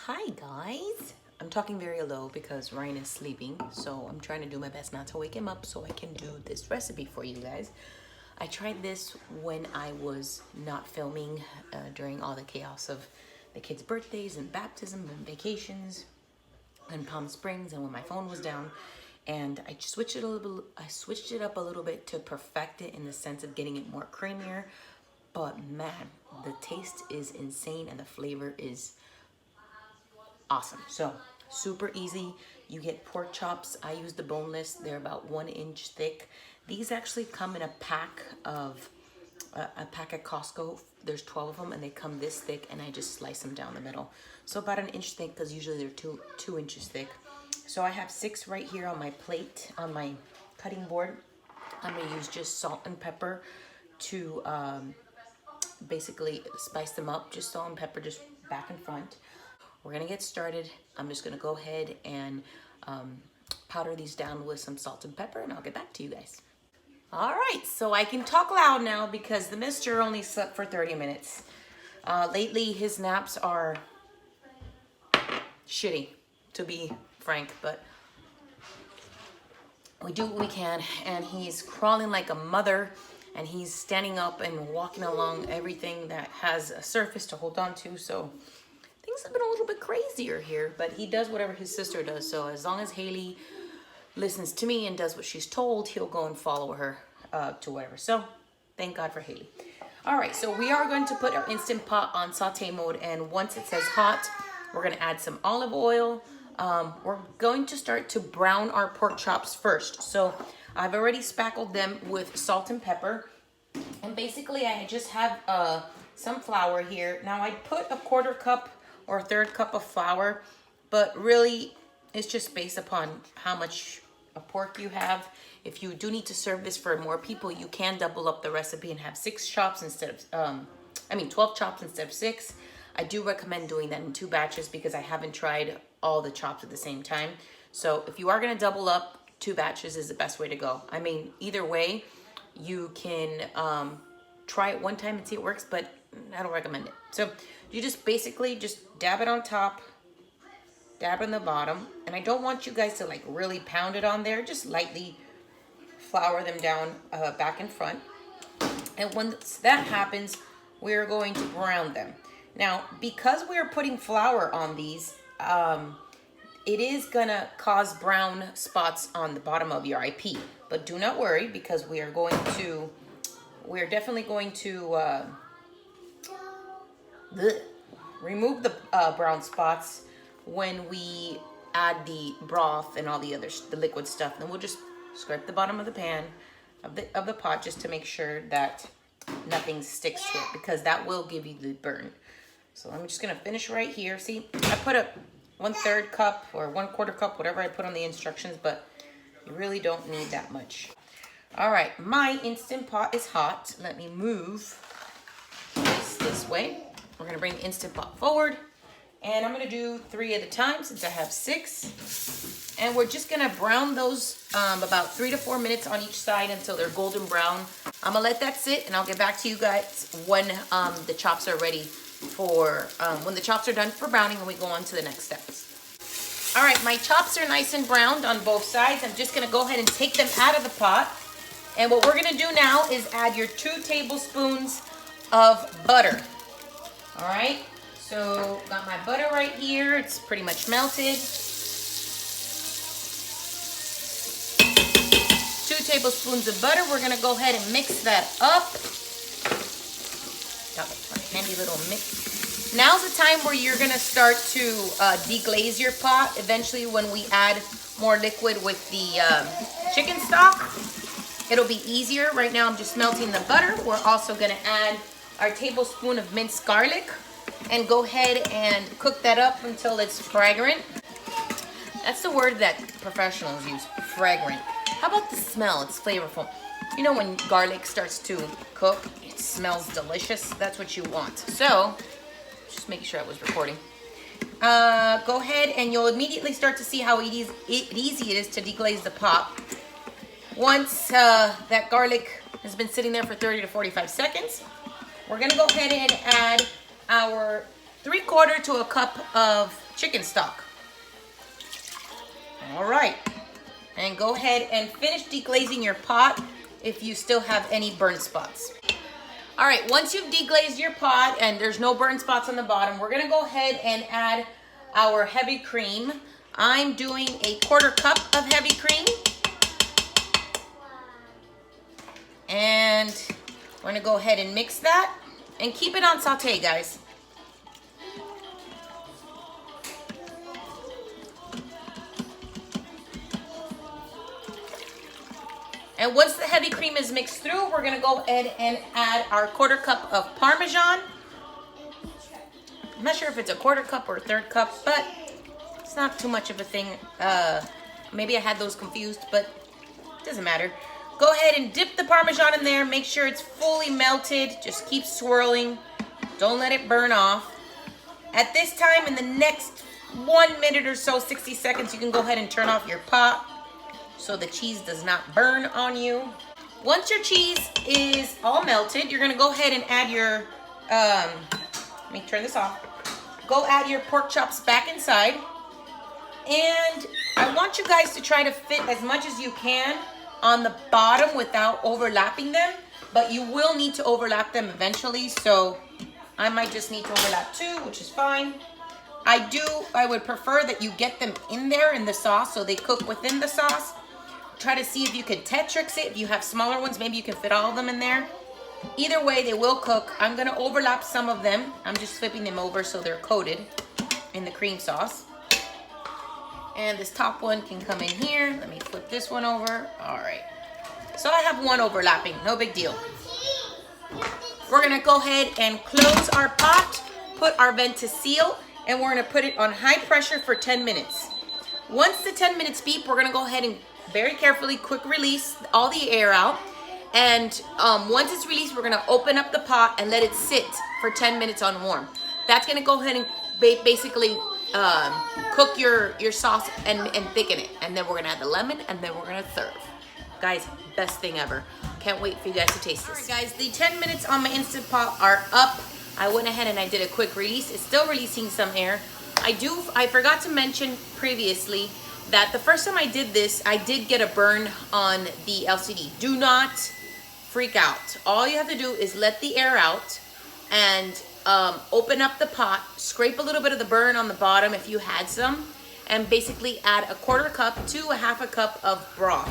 Hi guys. I'm talking very low because Ryan is sleeping, so I'm trying to do my best not to wake him up so I can do this recipe for you guys. I tried this when I was not filming during all the chaos of the kids' birthdays and baptism and vacations in Palm Springs, and when my phone was down, and I switched it a little bit. I switched it up a little bit to perfect it in the sense of getting it more creamier. But man, the taste is insane and the flavor is awesome. So super easy. You get pork chops. I use the boneless. They're about 1 inch thick. These actually come in a pack at Costco. There's 12 of them and they come this thick, and I just slice them down the middle. So about 1 inch thick, because usually they're two inches thick. So I have 6 right here on my plate, on my cutting board. I'm gonna use just salt and pepper to basically spice them up. Just salt and pepper, just back and front. We're gonna get started. I'm just gonna go ahead and powder these down with some salt and pepper, and I'll get back to you guys. All right, so I can talk loud now because the mister only slept for 30 minutes. Lately, his naps are shitty, to be frank, but we do what we can, and he's crawling like a mother, and he's standing up and walking along everything that has a surface to hold on to, so things have been a little bit crazier here, but he does whatever his sister does. So as long as Haley listens to me and does what she's told, he'll go and follow her to whatever. So thank God for Haley. All right, so we are going to put our Instant Pot on saute mode, and once it says hot, we're gonna add some olive oil. We're going to start to brown our pork chops first. So I've already spackled them with salt and pepper, and basically I just have some flour here. Now I put a 1/4 cup or a 1/3 cup of flour, but really it's just based upon how much of pork you have. If you do need to serve this for more people, you can double up the recipe and have 6 chops instead of 12 chops instead of 6. I do recommend doing that in 2 batches because I haven't tried all the chops at the same time. So if you are going to double up, 2 batches is the best way to go. I mean, either way, you can try it one time and see it works, but I don't recommend it. So you just basically just dab it on top, dab on the bottom, and I don't want you guys to like really pound it on there. Just lightly flour them down back and front. And once that happens, we're going to brown them. Now, because we're putting flour on these, it is gonna cause brown spots on the bottom of your IP. But do not worry, because we're definitely going to remove the brown spots when we add the broth and all the liquid stuff. And we'll just scrape the bottom of the pan of the pot just to make sure that nothing sticks to it, because that will give you the burn. So I'm just gonna finish right here. See, I put a 1/3 cup or 1/4 cup, whatever I put on the instructions, but you really don't need that much. All right, my Instant Pot is hot. Let me move this way. We're gonna bring Instant Pot forward, and I'm gonna do 3 at a time since I have 6. And we're just gonna brown those about 3 to 4 minutes on each side until they're golden brown. I'm gonna let that sit, and I'll get back to you guys when the chops are ready for, when the chops are done for browning, and we go on to the next steps. All right, my chops are nice and browned on both sides. I'm just gonna go ahead and take them out of the pot. And what we're gonna do now is add your 2 tablespoons of butter. All right, so got my butter right here. It's pretty much melted. 2 tablespoons of butter. We're gonna go ahead and mix that up. Got a handy little mix. Now's the time where you're gonna start to deglaze your pot. Eventually, when we add more liquid with the chicken stock, it'll be easier. Right now, I'm just melting the butter. We're also gonna add our tablespoon of minced garlic and go ahead and cook that up until it's fragrant. That's the word that professionals use, fragrant. How about the smell? It's flavorful. You know when garlic starts to cook, it smells delicious. That's what you want. So, just make sure I was recording. Go ahead and you'll immediately start to see how easy it is to deglaze the pot. Once that garlic has been sitting there for 30 to 45 seconds, we're gonna go ahead and add our 3/4 to a cup of chicken stock. All right. And go ahead and finish deglazing your pot if you still have any burn spots. All right, once you've deglazed your pot and there's no burn spots on the bottom, we're gonna go ahead and add our heavy cream. I'm doing a 1/4 cup of heavy cream. And we're gonna go ahead and mix that and keep it on saute, guys. And once the heavy cream is mixed through, we're gonna go ahead and add our 1/4 cup of Parmesan. I'm not sure if it's a 1/4 cup or a 1/3 cup, but it's not too much of a thing. Maybe I had those confused, but it doesn't matter. Go ahead and dip the Parmesan in there. Make sure it's fully melted. Just keep swirling. Don't let it burn off. At this time, in the next 1 minute or so, 60 seconds, you can go ahead and turn off your pot so the cheese does not burn on you. Once your cheese is all melted, you're gonna go ahead and add your, let me turn this off. Go add your pork chops back inside. And I want you guys to try to fit as much as you can on the bottom without overlapping them, but you will need to overlap them eventually, so I might just need to overlap 2, which is fine. I would prefer that you get them in there in the sauce so they cook within the sauce. Try to see if you can Tetrix it. If you have smaller ones, maybe you can fit all of them in there. Either way, they will cook. I'm gonna overlap some of them. I'm just flipping them over so they're coated in the cream sauce. And this top one can come in here. Let me flip this one over. All right. So I have one overlapping, no big deal. We're gonna go ahead and close our pot, put our vent to seal, and we're gonna put it on high pressure for 10 minutes. Once the 10 minutes beep, we're gonna go ahead and very carefully quick release all the air out. And once it's released, we're gonna open up the pot and let it sit for 10 minutes on warm. That's gonna go ahead and basically cook your sauce and thicken it. And then we're gonna add the lemon and then we're gonna serve. Guys, best thing ever. Can't wait for you guys to taste this. All right, guys, the 10 minutes on my Instant Pot are up. I went ahead and I did a quick release. It's still releasing some air. I forgot to mention previously that the first time I did this, I did get a burn on the LCD. Do not freak out. All you have to do is let the air out and open up the pot, scrape a little bit of the burn on the bottom if you had some, and basically add a 1/4 cup to a 1/2 cup of broth,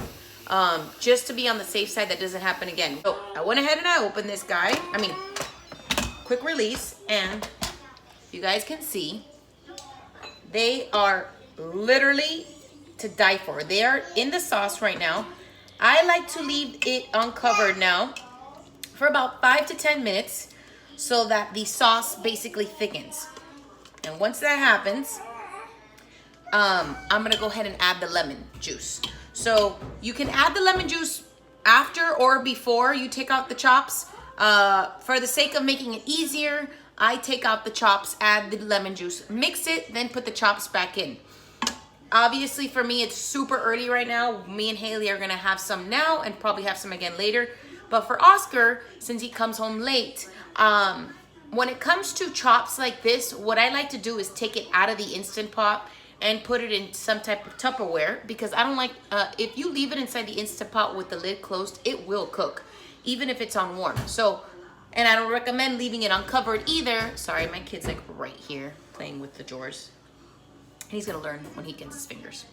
just to be on the safe side that doesn't happen again. So I went ahead and I opened this guy, quick release, and you guys can see they are literally to die for. They are in the sauce right now. I like to leave it uncovered now for about 5 to 10 minutes so that the sauce basically thickens. And once that happens, I'm gonna go ahead and add the lemon juice. So you can add the lemon juice after or before you take out the chops. For the sake of making it easier, I take out the chops, add the lemon juice, mix it, then put the chops back in. Obviously for me, it's super early right now. Me and Haley are gonna have some now and probably have some again later. But for Oscar, since he comes home late, when it comes to chops like this, what I like to do is take it out of the Instant Pot and put it in some type of Tupperware, because I don't like, if you leave it inside the Instant Pot with the lid closed, it will cook, even if it's on warm. So, and I don't recommend leaving it uncovered either. Sorry, my kid's like right here playing with the drawers. He's gonna learn when he gets his fingers.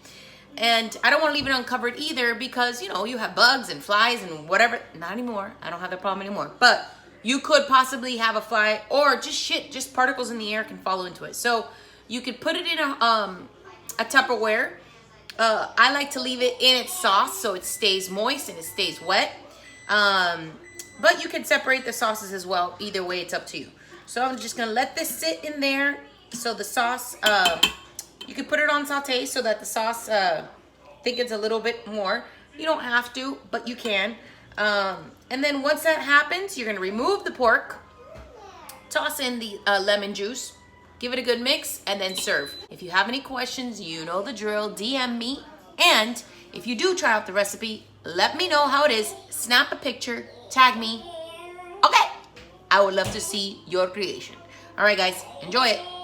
And I don't wanna leave it uncovered either because, you know, you have bugs and flies and whatever. Not anymore, I don't have that problem anymore. But you could possibly have a fly or just particles in the air can fall into it. So you could put it in a Tupperware. I like to leave it in its sauce so it stays moist and it stays wet. But you can separate the sauces as well. Either way, it's up to you. So I'm just gonna let this sit in there so the sauce, you can put it on saute so that the sauce thickens a little bit more. You don't have to, but you can. And then once that happens, you're gonna remove the pork, toss in the lemon juice, give it a good mix, and then serve. If you have any questions, you know the drill, DM me. And if you do try out the recipe, let me know how it is. Snap a picture, tag me. Okay, I would love to see your creation. All right, guys, enjoy it.